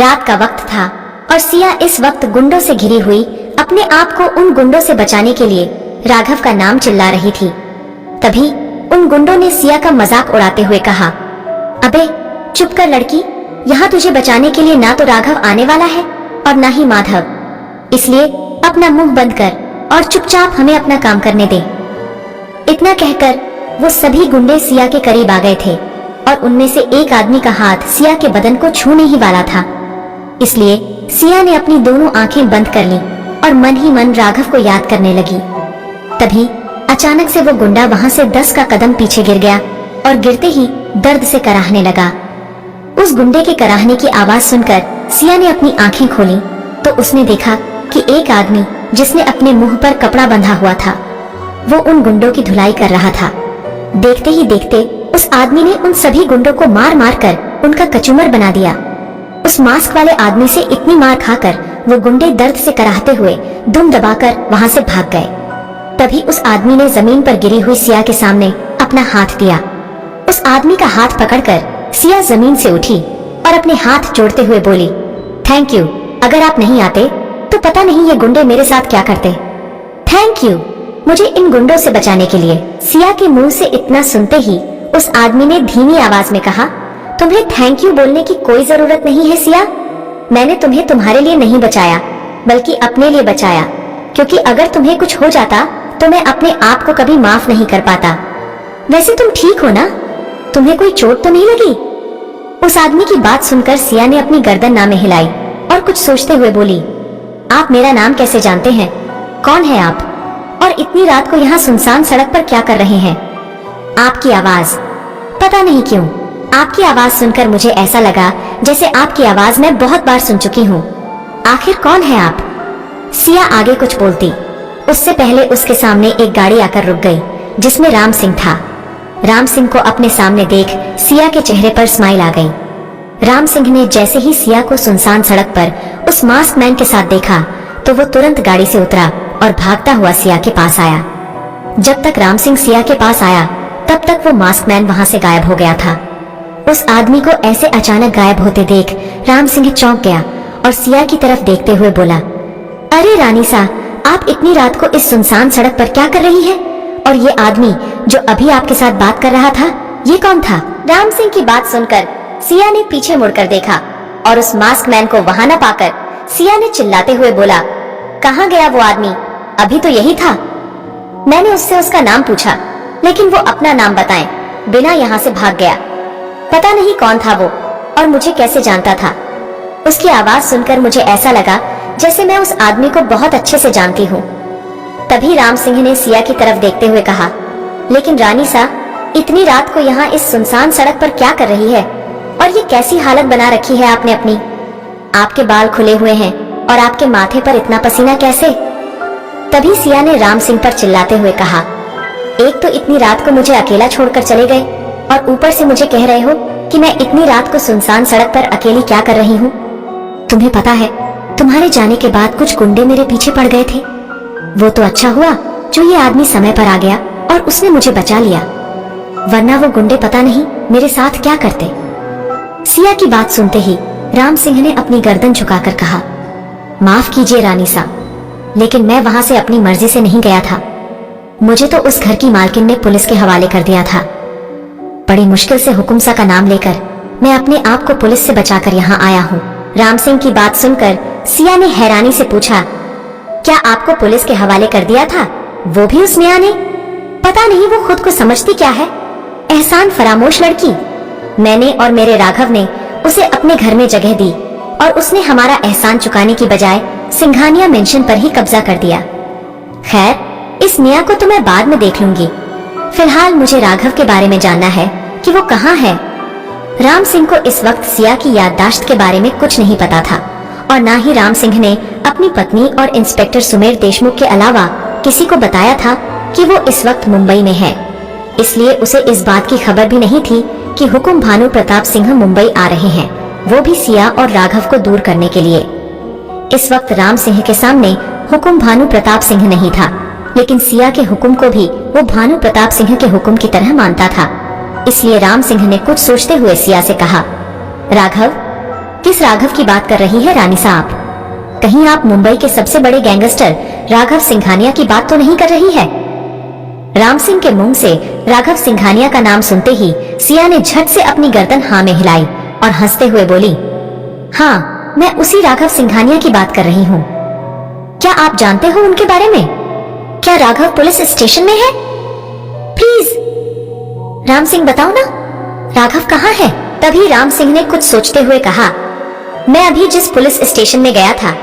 रात का वक्त था और सिया इस वक्त गुंडों से घिरी हुई अपने आप को उन गुंडों से बचाने के लिए राघव का नाम चिल्ला रही थी। तभी उन गुंडों ने सिया का मजाक उड़ाते हुए कहा, अबे चुप कर लड़की, यहाँ तुझे बचाने के लिए ना तो राघव आने वाला है और ना ही माधव, इसलिए अपना मुंह बंद कर और चुपचाप हमें अपना काम करने दे। इतना कहकर वो सभी गुंडे सिया के करीब आ गए थे और उनमें से एक आदमी का हाथ सिया के बदन को छूने ही वाला था। इसलिए सिया ने अपनी दोनों आंखें बंद कर ली और मन ही मन राघव को याद करने लगी। तभी अचानक से वो गुंडा वहां से 10 का कदम पीछे गिर गया और गिरते ही दर्द से कराहने लगा। उस गुंडे के कराहने की आवाज सुनकर सिया ने अपनी आंखें खोली तो उसने देखा कि एक आदमी जिसने अपने मुंह पर कपड़ा बंधा हुआ था वो उन गुंडों की धुलाई कर रहा था। देखते ही देखते उस आदमी ने उन सभी गुंडों को मार मार कर उनका कचूमर बना दिया। उस मास्क वाले आदमी से इतनी मार खाकर वो गुंडे दर्द से कराहते हुए दुम दबाकर वहां से भाग गए। तभी उस आदमी ने जमीन पर गिरी हुई सिया के सामने अपना हाथ दिया। उस आदमी का हाथ पकड़कर सिया जमीन से उठी और अपने हाथ जोड़ते हुए बोली, थैंक यू, अगर आप नहीं आते तो पता नहीं ये गुंडे मेरे साथ क्या करते। थैंक यू मुझे इन गुंडों से बचाने के लिए। सिया के मुंह से इतना सुनते ही उस आदमी ने धीमी आवाज में कहा, तुम्हें थैंक यू बोलने की कोई जरूरत नहीं है सिया, मैंने तुम्हें तुम्हारे लिए नहीं बचाया बल्कि अपने लिए बचाया, क्योंकि अगर तुम्हें कुछ हो जाता तो मैं अपने आप को कभी माफ नहीं कर पाता। वैसे तुम ठीक हो ना, तुम्हें कोई चोट तो नहीं लगी? उस आदमी की बात सुनकर सिया ने अपनी गर्दन नामे हिलाई और कुछ सोचते हुए बोली, आप मेरा नाम कैसे जानते हैं? कौन है आप? और इतनी रात को यहाँ सुनसान सड़क पर क्या कर रहे हैं? आपकी आवाज, पता नहीं क्यों आपकी आवाज सुनकर मुझे ऐसा लगा जैसे आपकी आवाज मैं बहुत बार सुन चुकी हूँ। आखिर कौन है आप? सिया आगे कुछ बोलती उससे पहले उसके सामने एक गाड़ी आकर रुक गई जिसमें राम सिंह था। राम सिंह को अपने सामने देख सिया के चेहरे पर स्माइल आ गई। राम सिंह ने जैसे ही सिया को सुनसान सड़क पर उस मास्क मैन के साथ देखा तो वो तुरंत गाड़ी से उतरा और भागता हुआ सिया के पास आया। जब तक राम सिंह सिया के पास आया तब तक वो मास्क मैन वहां से गायब हो गया था। उस आदमी को ऐसे अचानक गायब होते देख राम सिंह चौंक गया और सिया की तरफ देखते हुए बोला, अरे रानी सा, आप इतनी रात को इस सुनसान सड़क पर क्या कर रही है? और ये आदमी जो अभी आपके साथ बात कर रहा था, ये कौन था? राम सिंह की बात सुनकर सिया ने पीछे मुड़कर देखा और उस मास्क मैन को वहां न पाकर सिया ने चिल्लाते हुए बोला, कहाँ गया वो आदमी? अभी तो यही था। मैंने उससे उसका नाम पूछा लेकिन वो अपना नाम बताए बिना यहाँ से भाग गया। पता नहीं कौन था वो और मुझे कैसे जानता था। उसकी आवाज सुनकर मुझे ऐसा लगा जैसे मैं उस आदमी को बहुत अच्छे से जानती हूँ। तभी राम सिंह ने सिया की तरफ देखते हुए कहा, लेकिन रानी सा, इतनी रात को यहाँ इस सुनसान सड़क पर क्या कर रही है? और ये कैसी हालत बना रखी है आपने अपनी? आपके बाल खुले हुए हैं और आपके माथे पर इतना पसीना कैसे? तभी सिया ने राम सिंह पर चिल्लाते हुए कहा, एक तो इतनी रात को मुझे अकेला छोड़कर चले गए और ऊपर से मुझे कह रहे हो कि मैं इतनी रात को सुनसान सड़क पर अकेली क्या कर रही हूँ? तुम्हें पता है, तुम्हारे जाने के बाद कुछ गुंडे मेरे पीछे पड़ गए थे। वो तो अच्छा हुआ जो ये आदमी समय पर आ गया और उसने मुझे बचा लिया, वरना वो गुंडे पता नहीं मेरे साथ क्या करते। सिया की बात सुनते ही राम सिंह ने अपनी गर्दन झुकाकर कहा, माफ कीजिए रानी सा, लेकिन मैं वहां से अपनी मर्जी से नहीं गया था। मुझे तो उस घर की मालकिन ने पुलिस के हवाले कर दिया था। बड़ी मुश्किल से हुकुम सा का नाम लेकर मैं अपने आप को पुलिस से बचाकर यहाँ आया हूँ। राम सिंह की बात सुनकर सिया ने हैरानी से पूछा, क्या आपको पुलिस के हवाले कर दिया था? वो भी उस मियां ने? पता नहीं वो खुद को समझती क्या है, एहसान फरामोश लड़की। मैंने और मेरे राघव ने उसे अपने घर में जगह दी और उसने हमारा एहसान चुकाने की बजाय सिंघानिया मेंशन पर ही कब्जा कर दिया। खैर, इस मियां को तो मैं बाद में देख लूंगी, फिलहाल मुझे राघव के बारे में जानना है कि वो कहाँ है। राम सिंह को इस वक्त सिया की याददाश्त के बारे में कुछ नहीं पता था और ना ही राम सिंह ने अपनी पत्नी और इंस्पेक्टर सुमेर देशमुख के अलावा किसी को बताया था कि वो इस वक्त मुंबई में है। इसलिए उसे इस बात की खबर भी नहीं थी कि हुकुम भानु प्रताप सिंह मुंबई आ रहे हैं, वो भी सिया और राघव को दूर करने के लिए। इस वक्त राम सिंह के सामने हुकुम भानु प्रताप सिंह नहीं था, लेकिन सिया के हुक्म को भी वो भानु प्रताप सिंह के हुक्म की तरह मानता था। इसलिए राम सिंह ने कुछ सोचते हुए सिया से कहा, राघव, किस राघव की बात कर रही है रानी साहब? कहीं आप मुंबई के सबसे बड़े गैंगस्टर राघव सिंघानिया की बात तो नहीं कर रही है? राम सिंह के मुंह से राघव सिंघानिया का नाम सुनते ही सिया ने झट से अपनी गर्दन हाँ में हिलाई और हंसते हुए बोली, हाँ, मैं उसी राघव सिंघानिया की बात कर रही हूँ। क्या आप जानते हो उनके बारे में? क्या राघव पुलिस स्टेशन में है? प्लीज राम सिंह बताओ ना, राघव कहाँ है? तभी राम सिंह ने कुछ सोचते हुए कहा, मैं अभी जिस पुलिस स्टेशन में गया था,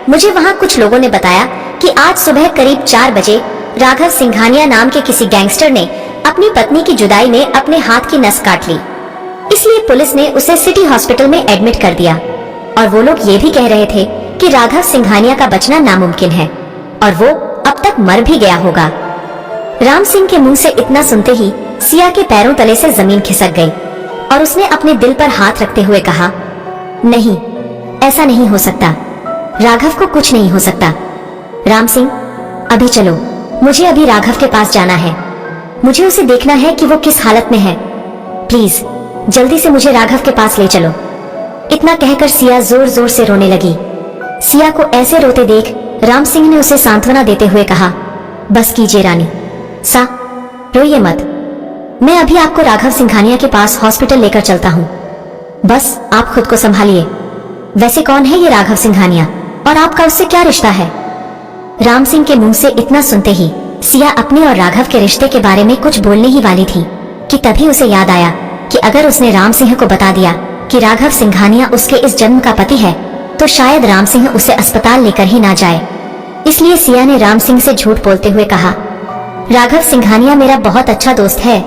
मुझे वहाँ कुछ लोगों ने बताया कि आज सुबह करीब 4 बजे राघव सिंघानिया नाम के किसी गैंगस्टर ने अपनी पत्नी की जुदाई में अपने हाथ की नस काट ली। इसलिए पुलिस ने उसे सिटी हॉस्पिटल में एडमिट कर दिया और वो लोग ये भी कह रहे थे कि राघव सिंघानिया का बचना नामुमकिन है और वो अब तक मर भी गया होगा। राम सिंह के मुंह से इतना सुनते ही सिया के पैरों तले से जमीन खिसक गई और उसने अपने दिल पर हाथ रखते हुए कहा, नहीं, ऐसा नहीं हो सकता। राघव को कुछ नहीं हो सकता। राम सिंह, अभी चलो, मुझे अभी राघव के पास जाना है। मुझे उसे देखना है कि वो किस हालत में है। प्लीज जल्दी से मुझे राघव के पास ले चलो। इतना कहकर सिया जोर जोर से रोने लगी। सिया को ऐसे रोते देख राम सिंह ने उसे सांत्वना देते हुए कहा, बस कीजिए रानी सा, रोइए मत। मैं अभी आपको राघव सिंघानिया के पास हॉस्पिटल लेकर चलता हूँ। बस आप खुद को संभालिए। वैसे कौन है ये राघव सिंघानिया और आपका उससे क्या रिश्ता है? राम सिंह के मुंह से इतना सुनते ही सिया अपने और राघव के रिश्ते के बारे में कुछ बोलने ही वाली थी कि तभी उसे याद आया कि अगर उसने राम सिंह को बता दिया कि राघव सिंघानिया उसके इस जन्म का पति है तो शायद राम सिंह उसे अस्पताल लेकर ही ना जाए। इसलिए सिया ने राम सिंह से झूठ बोलते हुए कहा, राघव सिंघानिया मेरा बहुत अच्छा दोस्त है।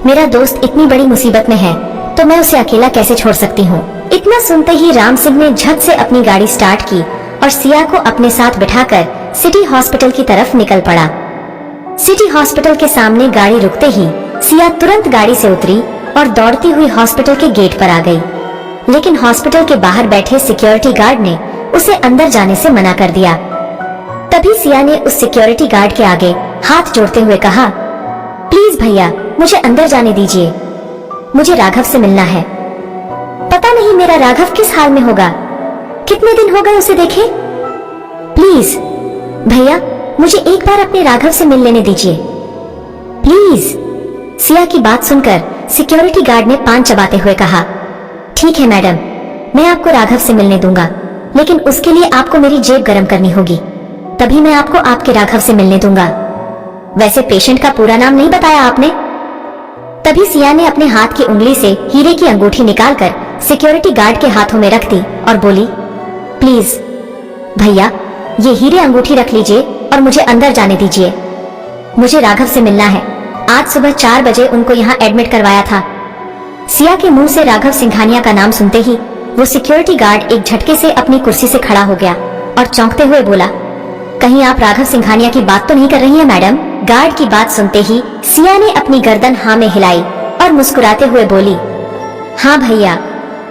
मेरा दोस्त इतनी बड़ी मुसीबत में है तो मैं उसे अकेला कैसे छोड़ सकती हूँ। इतना सुनते ही राम सिंह ने झट से अपनी गाड़ी स्टार्ट की और सिया को अपने साथ बिठाकर सिटी हॉस्पिटल की तरफ निकल पड़ा। सिटी हॉस्पिटल के सामने गाड़ी रुकते ही सिया तुरंत गाड़ी से उतरी और दौड़ती हुई हॉस्पिटल के गेट पर आ गई। लेकिन हॉस्पिटल के बाहर बैठे सिक्योरिटी गार्ड ने उसे अंदर जाने से मना कर दिया। तभी सिया ने उस सिक्योरिटी गार्ड के आगे हाथ जोड़ते हुए कहा, प्लीज भैया, मुझे अंदर जाने दीजिए। मुझे राघव से मिलना है। पता नहीं मेरा राघव किस हाल में होगा। कितने दिन हो गए उसे देखे। प्लीज भैया, मुझे एक बार अपने राघव से मिल लेने दीजिए प्लीज। सिया की बात सुनकर सिक्योरिटी गार्ड ने पान चबाते हुए कहा, ठीक है मैडम, मैं आपको राघव से मिलने दूंगा, लेकिन उसके लिए आपको मेरी जेब गरम करनी होगी, तभी मैं आपको आपके राघव से मिलने दूंगा। वैसे पेशेंट का पूरा नाम नहीं बताया आपने? तभी सिया ने अपने हाथ की उंगली से हीरे की अंगूठी निकालकर सिक्योरिटी गार्ड के हाथों में रख दी और बोली, प्लीज भैया, ये हीरे अंगूठी रख लीजिए और मुझे अंदर जाने दीजिए। मुझे राघव से मिलना है। आज सुबह 4 बजे उनको यहाँ एडमिट करवाया था। सिया के मुंह से राघव सिंघानिया का नाम सुनते ही वो सिक्योरिटी गार्ड एक झटके से अपनी कुर्सी से खड़ा हो गया और चौंकते हुए बोला, कहीं आप राघव सिंघानिया की बात तो नहीं कर रही हैं मैडम? गार्ड की बात सुनते ही सिया ने अपनी गर्दन हाँ में हिलाई और मुस्कुराते हुए बोली, हाँ भैया,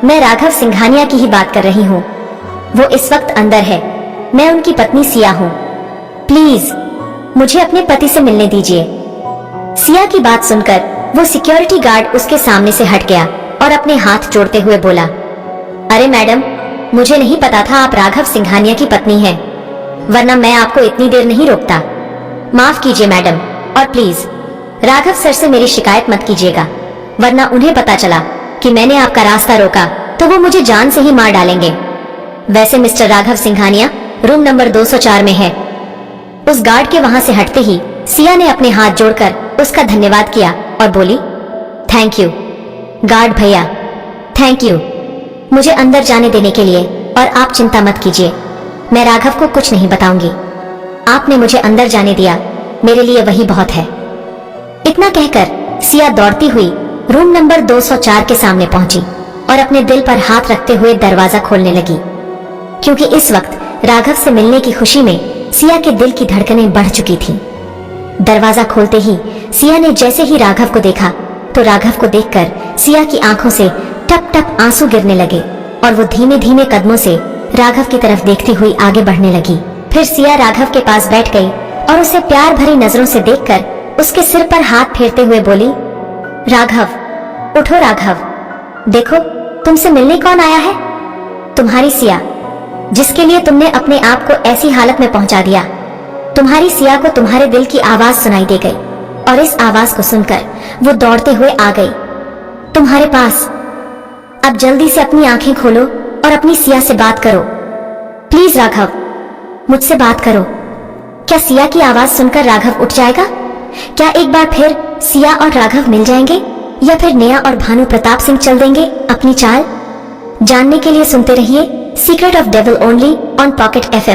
मैं राघव सिंघानिया की ही बात कर रही हूँ। वो इस वक्त अंदर है। मैं उनकी पत्नी सिया हूँ। प्लीज मुझे अपने पति से मिलने दीजिए। सिया की बात सुनकर वो सिक्योरिटी गार्ड उसके सामने से हट गया और अपने हाथ जोड़ते हुए बोला, अरे मैडम, मुझे नहीं पता था आप राघव सिंघानिया की पत्नी हैं, वरना मैं आपको इतनी देर नहीं रोकता। माफ कीजिए मैडम, और प्लीज राघव सर से मेरी शिकायत मत कीजिएगा, वरना उन्हें पता चला कि मैंने आपका रास्ता रोका तो वो मुझे जान से ही मार डालेंगे। वैसे mister Raghav Singhania room number 204 में है। उस गार्ड के वहां से हटते ही सिया ने अपने हाथ जोड़कर उसका धन्यवाद किया और बोली, थैंक यू गार्ड भैया, थैंक यू मुझे अंदर जाने देने के लिए। और आप चिंता मत कीजिए, मैं राघव को कुछ नहीं बताऊंगी। आपने मुझे अंदर जाने दिया, मेरे लिए वही बहुत है। इतना कहकर सिया दौड़ती हुई रूम नंबर 204 के सामने पहुंची और अपने दिल पर हाथ रखते हुए दरवाजा खोलने लगी, क्योंकि इस वक्त राघव से मिलने की खुशी में सिया के दिल की धड़कनें बढ़ चुकी थीं। दरवाजा खोलते ही सिया ने जैसे ही राघव को देखा तो राघव को देखकर सिया की आंखों से टप टप आंसू गिरने लगे और वो धीमे धीमे कदमों से राघव की तरफ देखती हुई आगे बढ़ने लगी। फिर सिया राघव के पास बैठ गई और उसे प्यार भरी नजरों से देखकर उसके सिर पर हाथ फेरते हुए बोली, राघव, उठो राघव, देखो तुमसे मिलने कौन आया है। तुम्हारी सिया, जिसके लिए तुमने अपने आप को ऐसी हालत में पहुंचा दिया। तुम्हारी सिया को तुम्हारे दिल की आवाज सुनाई दे गई और इस आवाज को सुनकर वो दौड़ते हुए आ गई तुम्हारे पास। अब जल्दी से अपनी आंखें खोलो और अपनी सिया से बात करो। प्लीज राघव, मुझसे बात करो। क्या सिया की आवाज सुनकर राघव उठ जाएगा? क्या एक बार फिर सिया और राघव मिल जाएंगे, या फिर नेहा और भानु प्रताप सिंह चल देंगे अपनी चाल? जानने के लिए सुनते रहिए secret of devil only on pocket FM।